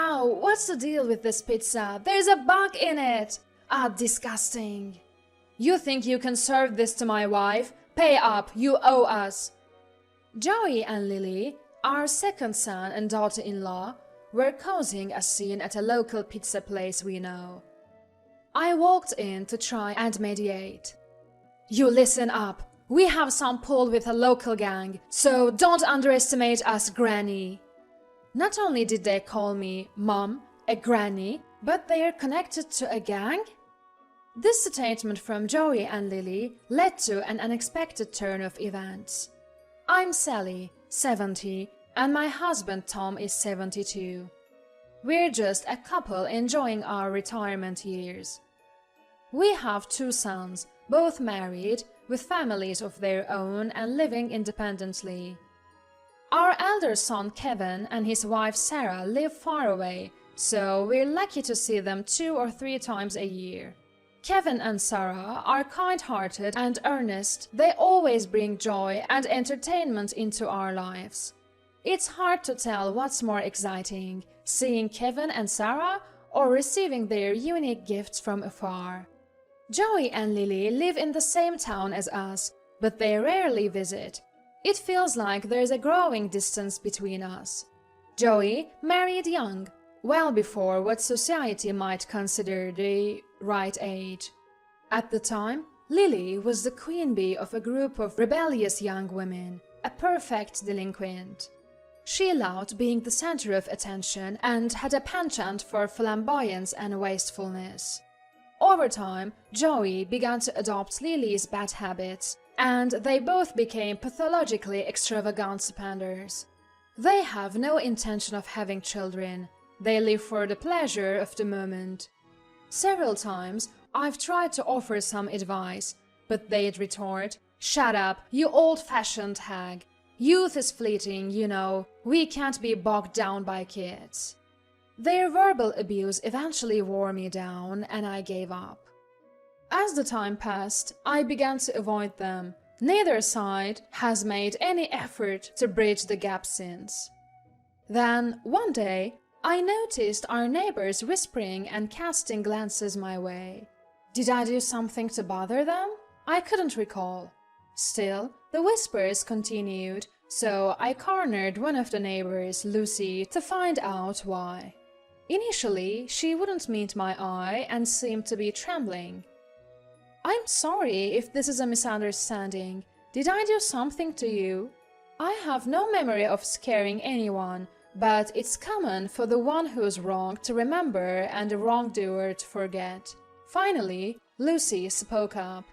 Ow, what's the deal with this pizza? There's a bug in it! Ah, disgusting. You think you can serve this to my wife? Pay up, you owe us. Joey and Lily, our second son and daughter-in-law, were causing a scene at a local pizza place we know. I walked in to try and mediate. You listen up. We have some pull with a local gang, so don't underestimate us, Granny. Not only did they call me Mom, a granny, but they are connected to a gang? This statement from Joey and Lily led to an unexpected turn of events. I'm Sally, 70, and my husband Tom is 72. We're just a couple enjoying our retirement years. We have 2 sons, both married, with families of their own and living independently. Our elder son Kevin and his wife Sarah live far away, so we're lucky to see them 2 or 3 times a year. Kevin and Sarah are kind-hearted and earnest. They always bring joy and entertainment into our lives. It's hard to tell what's more exciting, seeing Kevin and Sarah or receiving their unique gifts from afar. Joey and Lily live in the same town as us, but they rarely visit. It feels like there's a growing distance between us. Joey married young, well before what society might consider the right age. At the time, Lily was the queen bee of a group of rebellious young women, a perfect delinquent. She loved being the center of attention and had a penchant for flamboyance and wastefulness. Over time, Joey began to adopt Lily's bad habits, and they both became pathologically extravagant spenders. They have no intention of having children. They live for the pleasure of the moment. Several times, I've tried to offer some advice, but they'd retort, "Shut up, you old-fashioned hag. Youth is fleeting, you know. We can't be bogged down by kids." Their verbal abuse eventually wore me down, and I gave up. As the time passed, I began to avoid them. Neither side has made any effort to bridge the gap since. Then, one day, I noticed our neighbors whispering and casting glances my way. Did I do something to bother them? I couldn't recall. Still, the whispers continued, so I cornered one of the neighbors, Lucy, to find out why. Initially, she wouldn't meet my eye and seemed to be trembling. "I'm sorry if this is a misunderstanding. Did I do something to you? I have no memory of scaring anyone, but it's common for the one who's wronged to remember and the wrongdoer to forget." Finally, Lucy spoke up.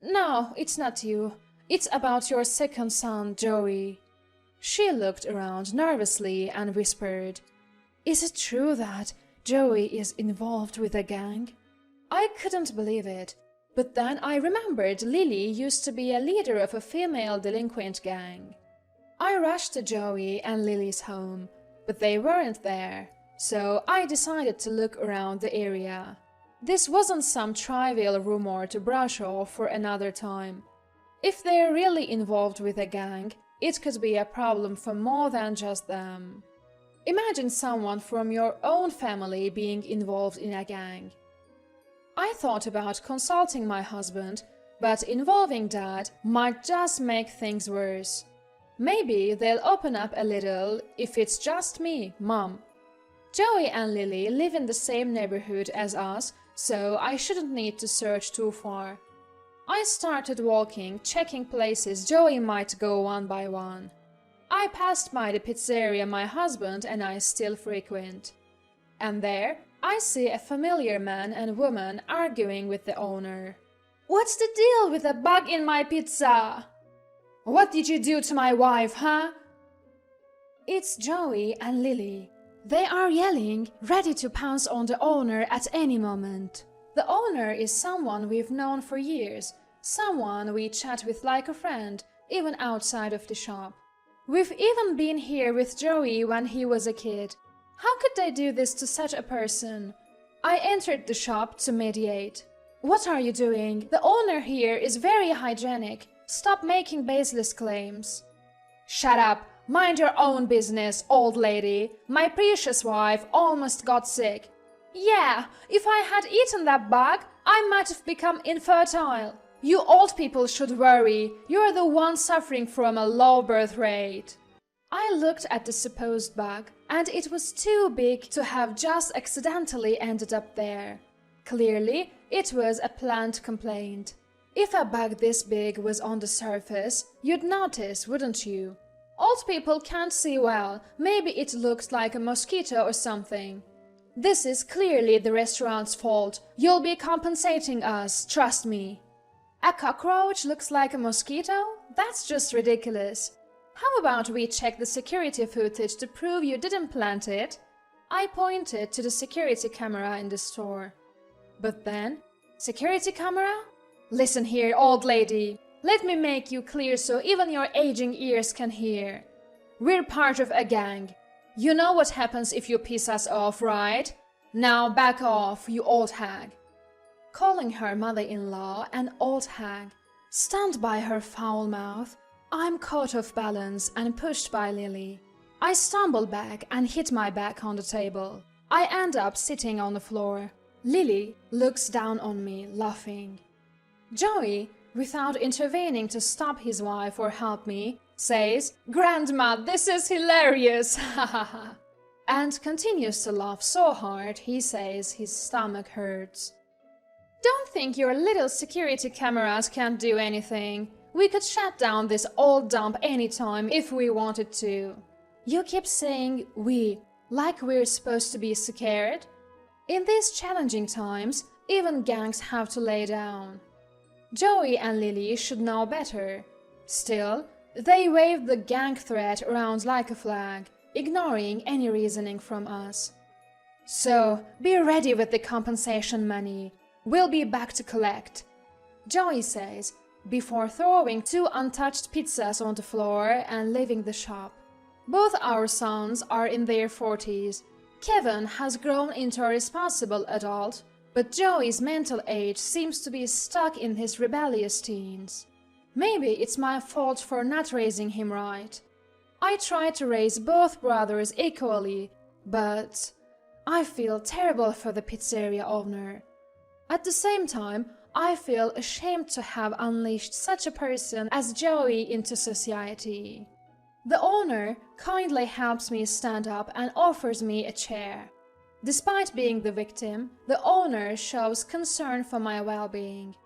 "No, it's not you. It's about your second son, Joey." She looked around nervously and whispered, "Is it true that Joey is involved with a gang?" I couldn't believe it, but then I remembered Lily used to be a leader of a female delinquent gang. I rushed to Joey and Lily's home, but they weren't there, so I decided to look around the area. This wasn't some trivial rumor to brush off for another time. If they're really involved with a gang, it could be a problem for more than just them. Imagine someone from your own family being involved in a gang. I thought about consulting my husband, but involving Dad might just make things worse. Maybe they'll open up a little if it's just me, Mom. Joey and Lily live in the same neighborhood as us, so I shouldn't need to search too far. I started walking, checking places Joey might go one by one. I passed by the pizzeria my husband and I still frequent. And there, I see a familiar man and woman arguing with the owner. "What's the deal with the bug in my pizza?" "What did you do to my wife, huh?" It's Joey and Lily. They are yelling, ready to pounce on the owner at any moment. The owner is someone we've known for years, someone we chat with like a friend, even outside of the shop. We've even been here with Joey when he was a kid. How could they do this to such a person? I entered the shop to mediate. "What are you doing? The owner here is very hygienic. Stop making baseless claims." "Shut up! Mind your own business, old lady. My precious wife almost got sick. Yeah, if I had eaten that bug, I might have become infertile. You old people should worry. You're the one suffering from a low birth rate. I looked at the supposed bug, and it was too big to have just accidentally ended up there. Clearly, it was a planned complaint. If a bug this big was on the surface, you'd notice, wouldn't you? Old people can't see well. Maybe it looked like a mosquito or something. This is clearly the restaurant's fault. You'll be compensating us, trust me. A cockroach looks like a mosquito? That's just ridiculous. How about we check the security footage to prove you didn't plant it? I pointed to the security camera in the store. But then, security camera? Listen here, old lady. Let me make you clear so even your aging ears can hear. We're part of a gang. You know what happens if you piss us off, right? Now back off, you old hag. Calling her mother-in-law an old hag, stunned by her foul mouth, I'm caught off balance and pushed by Lily. I stumble back and hit my back on the table. I end up sitting on the floor. Lily looks down on me, laughing. Joey, without intervening to stop his wife or help me, says, "Grandma, this is hilarious, ha ha ha," and continues to laugh so hard he says his stomach hurts. Don't think your little security cameras can't do anything. We could shut down this old dump anytime if we wanted to. You keep saying we, like we're supposed to be scared? In these challenging times, even gangs have to lay down. Joey and Lily should know better. Still, they waved the gang threat around like a flag, ignoring any reasoning from us. So, be ready with the compensation money. We'll be back to collect, Joey says, before throwing 2 untouched pizzas on the floor and leaving the shop. Both our sons are in their 40s. Kevin has grown into a responsible adult, but Joey's mental age seems to be stuck in his rebellious teens. Maybe it's my fault for not raising him right. I try to raise both brothers equally, but I feel terrible for the pizzeria owner. At the same time, I feel ashamed to have unleashed such a person as Joey into society. The owner kindly helps me stand up and offers me a chair. Despite being the victim, the owner shows concern for my well-being.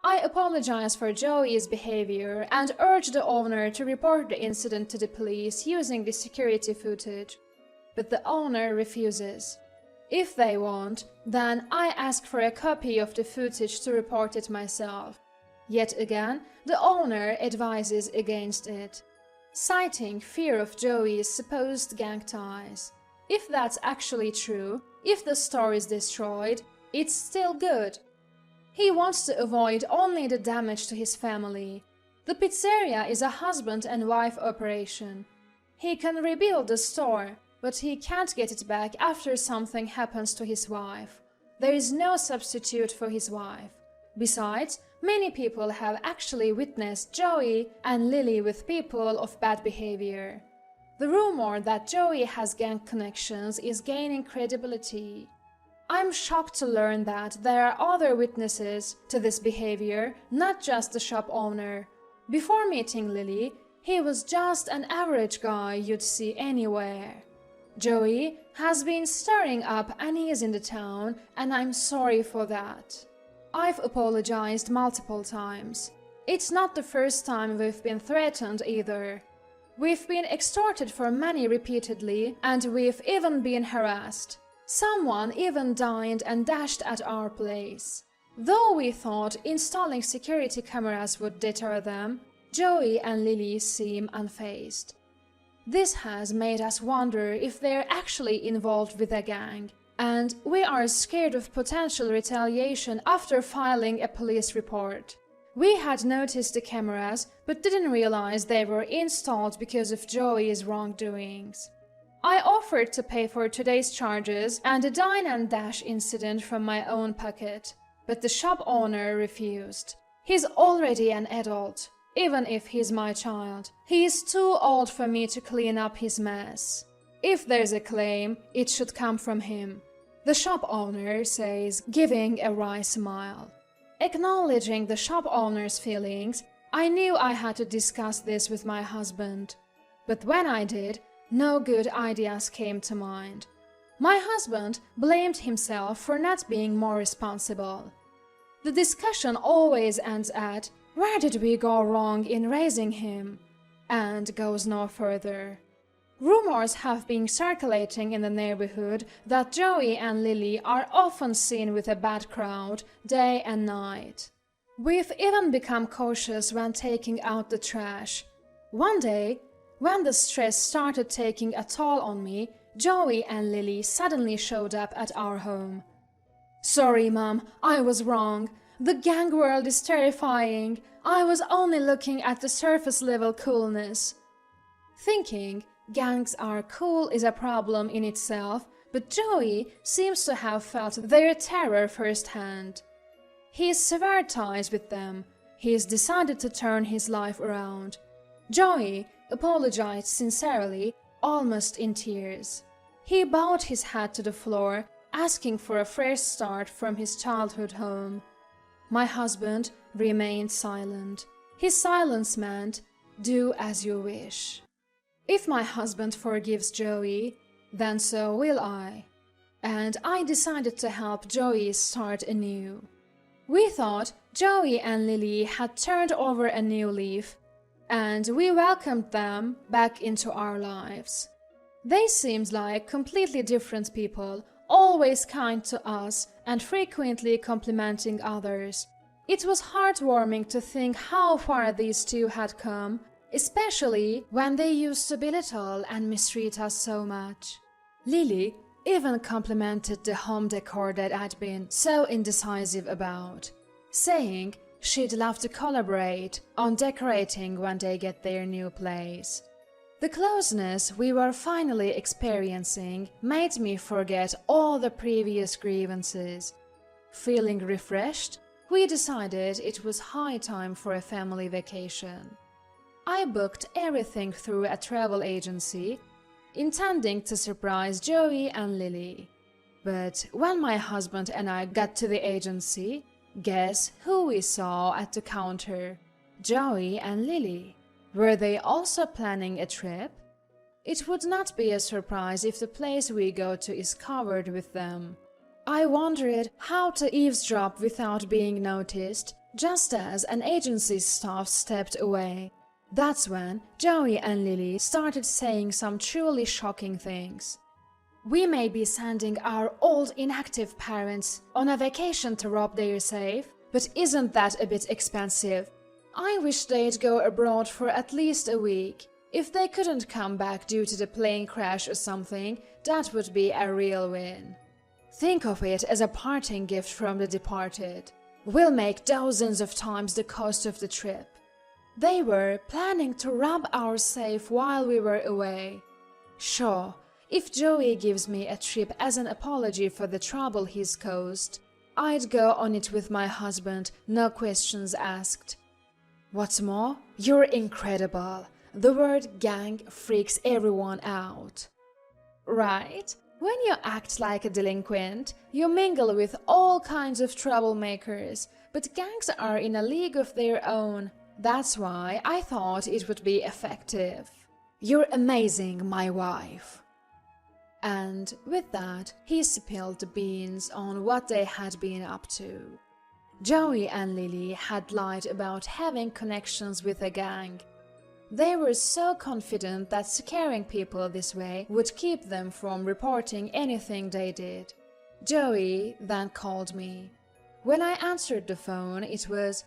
I apologize for Joey's behavior and urge the owner to report the incident to the police using the security footage. But the owner refuses. If they won't, then I ask for a copy of the footage to report it myself. Yet again, the owner advises against it, citing fear of Joey's supposed gang ties. If that's actually true, if the store is destroyed, it's still good. He wants to avoid only the damage to his family. The pizzeria is a husband and wife operation. He can rebuild the store, but he can't get it back after something happens to his wife. There is no substitute for his wife. Besides, many people have actually witnessed Joey and Lily with people of bad behavior. The rumor that Joey has gang connections is gaining credibility. I'm shocked to learn that there are other witnesses to this behavior, not just the shop owner. Before meeting Lily, he was just an average guy you'd see anywhere. Joey has been stirring up unease in the town, and I'm sorry for that. I've apologized multiple times. It's not the first time we've been threatened either. We've been extorted for money repeatedly, and we've even been harassed. Someone even dined and dashed at our place. Though we thought installing security cameras would deter them, Joey and Lily seem unfazed. This has made us wonder if they're actually involved with a gang, and we are scared of potential retaliation after filing a police report. We had noticed the cameras, but didn't realize they were installed because of Joey's wrongdoings. I offered to pay for today's charges and the dine and dash incident from my own pocket, but the shop owner refused. He's already an adult. Even if he's my child, he is too old for me to clean up his mess. If there's a claim, it should come from him," the shop owner says, giving a wry smile. Acknowledging the shop owner's feelings, I knew I had to discuss this with my husband. But when I did, no good ideas came to mind. My husband blamed himself for not being more responsible. The discussion always ends at, "Where did we go wrong in raising him?" and goes no further. Rumors have been circulating in the neighborhood that Joey and Lily are often seen with a bad crowd day and night. We've even become cautious when taking out the trash. One day, when the stress started taking a toll on me, Joey and Lily suddenly showed up at our home. "Sorry, Mom, I was wrong. The gang world is terrifying. I was only looking at the surface level coolness." Thinking gangs are cool is a problem in itself, but Joey seems to have felt their terror firsthand. He's severed ties with them. He's decided to turn his life around. Joey apologized sincerely, almost in tears. He bowed his head to the floor, asking for a fresh start from his childhood home. My husband remained silent. His silence meant, "Do as you wish." If my husband forgives Joey, then so will I. And I decided to help Joey start anew. We thought Joey and Lily had turned over a new leaf, and we welcomed them back into our lives. They seemed like completely different people, always kind to us and frequently complimenting others. It was heartwarming to think how far these two had come, especially when they used to belittle and mistreat us so much. Lily even complimented the home decor that I'd been so indecisive about, saying she'd love to collaborate on decorating when they get their new place. The closeness we were finally experiencing made me forget all the previous grievances. Feeling refreshed, we decided it was high time for a family vacation. I booked everything through a travel agency, intending to surprise Joey and Lily. But when my husband and I got to the agency, guess who we saw at the counter? Joey and Lily. Were they also planning a trip? It would not be a surprise if the place we go to is covered with them. I wondered how to eavesdrop without being noticed, just as an agency's staff stepped away. That's when Joey and Lily started saying some truly shocking things. "We may be sending our old inactive parents on a vacation to rob their safe, but isn't that a bit expensive? I wish they'd go abroad for at least a week. If they couldn't come back due to the plane crash or something, that would be a real win. Think of it as a parting gift from the departed. We'll make dozens of times the cost of the trip." They were planning to rob our safe while we were away. Sure, if Joey gives me a trip as an apology for the trouble he's caused, I'd go on it with my husband, no questions asked. What's more, you're incredible. The word gang freaks everyone out. Right? When you act like a delinquent, you mingle with all kinds of troublemakers, but gangs are in a league of their own. That's why I thought it would be effective. You're amazing, my wife. And with that, he spilled the beans on what they had been up to. Joey and Lily had lied about having connections with a gang. They were so confident that scaring people this way would keep them from reporting anything they did. Joey then called me. When I answered the phone, it was,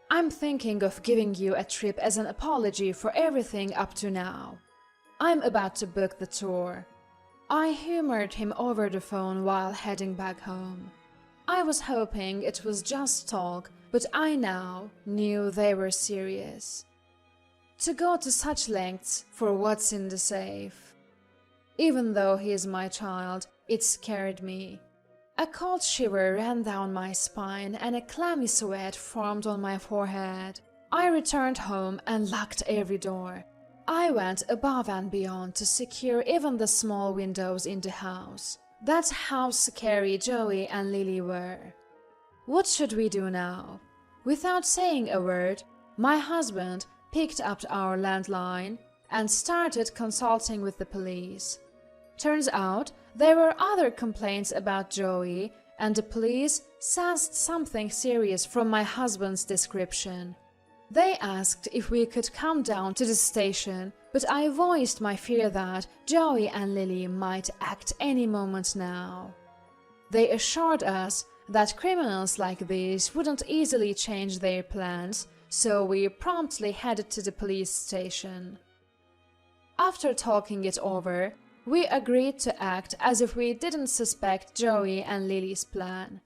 "I'm thinking of giving you a trip as an apology for everything up to now. I'm about to book the tour." I humored him over the phone while heading back home. I was hoping it was just talk, but I now knew they were serious. To go to such lengths for what's in the safe. Even though he is my child, it scared me. A cold shiver ran down my spine and a clammy sweat formed on my forehead. I returned home and locked every door. I went above and beyond to secure even the small windows in the house. That's how scary Joey and Lily were. What should we do now? Without saying a word, my husband picked up our landline and started consulting with the police. Turns out there were other complaints about Joey, and the police sensed something serious from my husband's description. They asked if we could come down to the station, but I voiced my fear that Joey and Lily might act any moment now. They assured us that criminals like these wouldn't easily change their plans, so we promptly headed to the police station. After talking it over, we agreed to act as if we didn't suspect Joey and Lily's plan.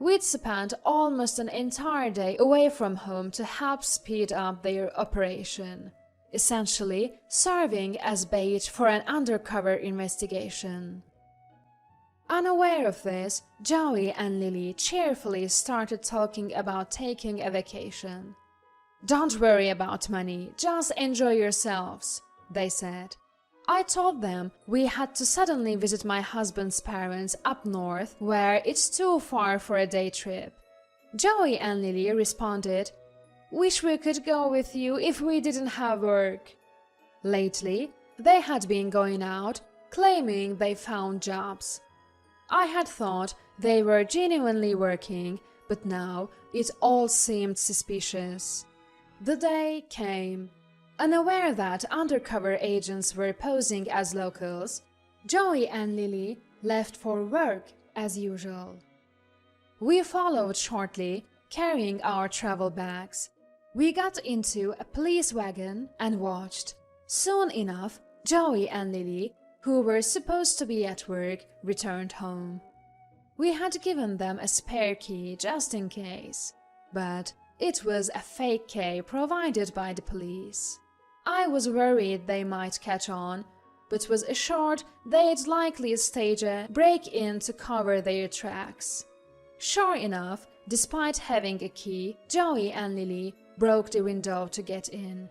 We'd spent almost an entire day away from home to help speed up their operation, essentially serving as bait for an undercover investigation. Unaware of this, Joey and Lily cheerfully started talking about taking a vacation. "Don't worry about money, just enjoy yourselves," they said. I told them we had to suddenly visit my husband's parents up north, where it's too far for a day trip. Joey and Lily responded, "Wish we could go with you if we didn't have work." Lately, they had been going out, claiming they found jobs. I had thought they were genuinely working, but now it all seemed suspicious. The day came. Unaware that undercover agents were posing as locals, Joey and Lily left for work as usual. We followed shortly, carrying our travel bags. We got into a police wagon and watched. Soon enough, Joey and Lily, who were supposed to be at work, returned home. We had given them a spare key just in case, but it was a fake key provided by the police. I was worried they might catch on, but was assured they'd likely stage a break-in to cover their tracks. Sure enough, despite having a key, Joey and Lily broke the window to get in.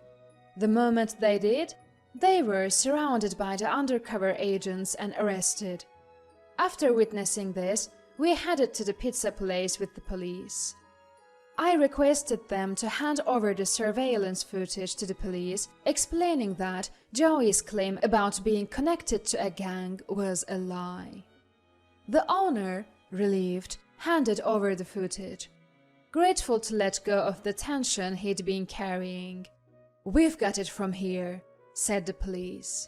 The moment they did, they were surrounded by the undercover agents and arrested. After witnessing this, we headed to the pizza place with the police. I requested them to hand over the surveillance footage to the police, explaining that Joey's claim about being connected to a gang was a lie. The owner, relieved, handed over the footage, grateful to let go of the tension he'd been carrying. "We've got it from here," said the police.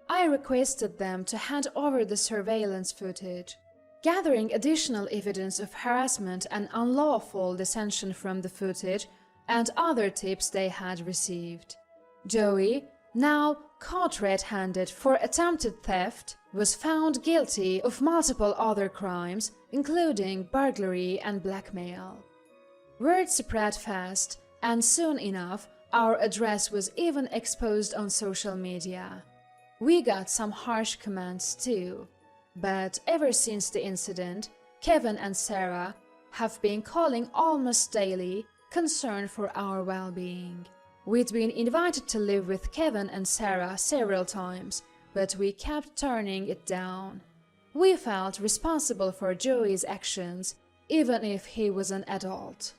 I requested them to hand over the surveillance footage, gathering additional evidence of harassment and unlawful detention from the footage and other tips they had received. Joey, now caught red-handed for attempted theft, was found guilty of multiple other crimes, including burglary and blackmail. Word spread fast, and soon enough, our address was even exposed on social media. We got some harsh comments too. But ever since the incident, Kevin and Sarah have been calling almost daily, concerned for our well-being. We'd been invited to live with Kevin and Sarah several times, but we kept turning it down. We felt responsible for Joey's actions, even if he was an adult.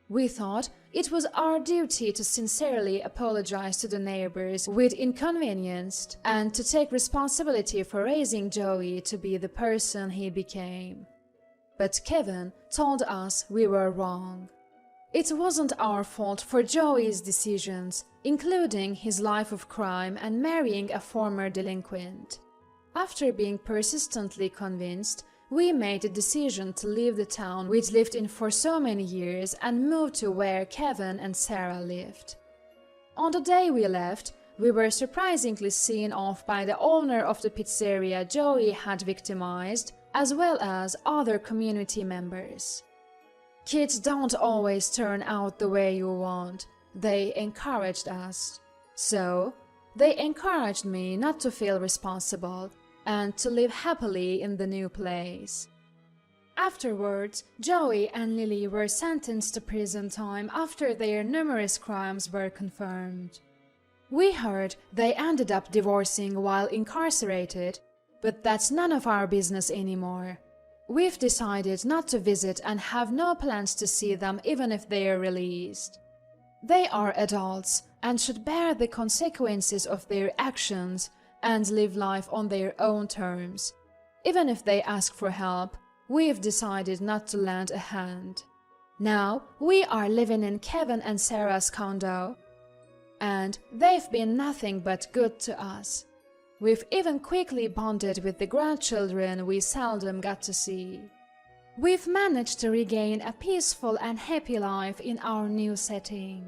We thought it was our duty to sincerely apologize to the neighbors we'd inconvenienced and to take responsibility for raising Joey to be the person he became. But Kevin told us we were wrong. It wasn't our fault for Joey's decisions, including his life of crime and marrying a former delinquent. After being persistently convinced, we made the decision to leave the town we'd lived in for so many years and move to where Kevin and Sarah lived. On the day we left, we were surprisingly seen off by the owner of the pizzeria Joey had victimized, as well as other community members. "Kids don't always turn out the way you want," they encouraged us. So, they encouraged me not to feel responsible and to live happily in the new place. Afterwards, Joey and Lily were sentenced to prison time after their numerous crimes were confirmed. We heard they ended up divorcing while incarcerated, but that's none of our business anymore. We've decided not to visit and have no plans to see them even if they are released. They are adults and should bear the consequences of their actions and live life on their own terms. Even if they ask for help, we've decided not to lend a hand. Now, we are living in Kevin and Sarah's condo, and they've been nothing but good to us. We've even quickly bonded with the grandchildren we seldom got to see. We've managed to regain a peaceful and happy life in our new setting.